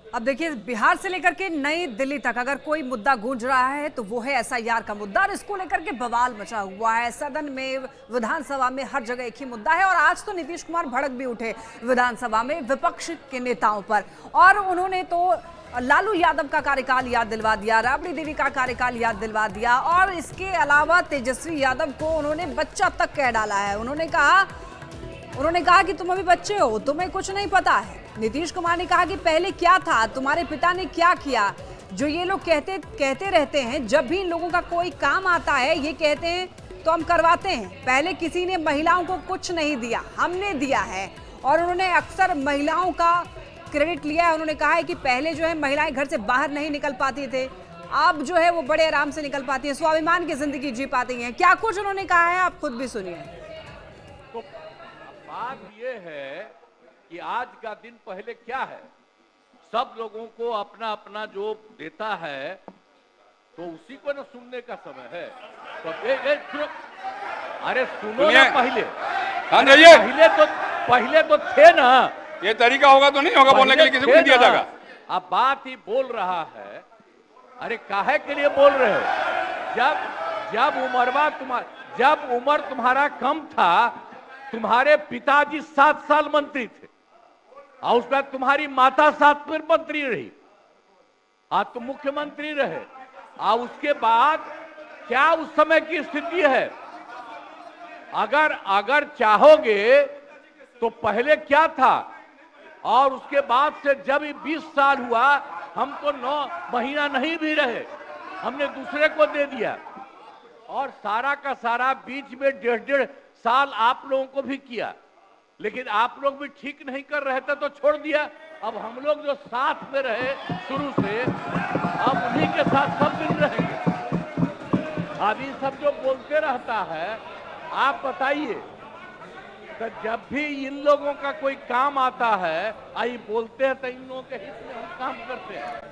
अब देखिए, बिहार से लेकर के नई दिल्ली तक अगर कोई मुद्दा गूंज रहा है तो वो है एसआईआर का मुद्दा, और इसको लेकर के बवाल मचा हुआ है सदन में, विधानसभा में, हर जगह एक ही मुद्दा है। और आज तो नीतीश कुमार भड़क भी उठे विधानसभा में विपक्ष के नेताओं पर, और उन्होंने तो लालू यादव का कार्यकाल याद दिलवा दिया, राबड़ी देवी का कार्यकाल याद दिलवा दिया, और इसके अलावा तेजस्वी यादव को उन्होंने बच्चा तक कह डाला है। उन्होंने कहा कि तुम अभी बच्चे हो, तुम्हें कुछ नहीं पता है। नीतीश कुमार ने कहा कि पहले क्या था, तुम्हारे पिता ने क्या किया। जो ये लोग कहते रहते हैं, जब भी इन लोगों का कोई काम आता है ये कहते हैं तो हम करवाते हैं, पहले किसी ने महिलाओं को कुछ नहीं दिया, हमने दिया है। और उन्होंने अक्सर महिलाओं का क्रेडिट लिया है। उन्होंने कहा है कि पहले जो है महिलाएं घर से बाहर नहीं निकल पाती थे, अब जो है वो बड़े आराम से निकल पाती है, स्वाभिमान की जिंदगी जी पाती हैं। क्या कुछ उन्होंने कहा है, आप खुद भी सुनिए। तो बात ये है कि आज का दिन पहले क्या है, सब लोगों को अपना अपना जो देता है तो उसी को ना सुनने का समय है। तो अरे सुनो ना पहले, पहले तो थे ना। ये तरीका होगा तो नहीं होगा बोलने के लिए, किसी को नहीं दिया जाएगा। अब बात ही बोल रहा है, अरे काहे के लिए बोल रहे हो? जब उम्र तुम्हारा कम था, तुम्हारे पिताजी 7 साल मंत्री थे और उसके बाद तुम्हारी माता 7 फिर मंत्री रही, आज तुम मुख्यमंत्री रहे, और उसके बाद क्या उस समय की स्थिति है? अगर चाहोगे तो पहले क्या था, और उसके बाद से जब 20 साल हुआ, हम तो 9 महीना नहीं भी रहे, हमने दूसरे को दे दिया, और सारा का सारा बीच में 1.5 साल आप लोगों को भी किया, लेकिन आप लोग भी ठीक नहीं कर रहे थे तो छोड़ दिया। अब हम लोग जो साथ में रहे शुरू से, अब उन्हीं के साथ सब दिन रहेंगे। अब ये सब जो बोलते रहता है, आप बताइए, तो जब भी इन लोगों का कोई काम आता है, आई बोलते हैं तो इन लोगों के हित में हम काम करते हैं।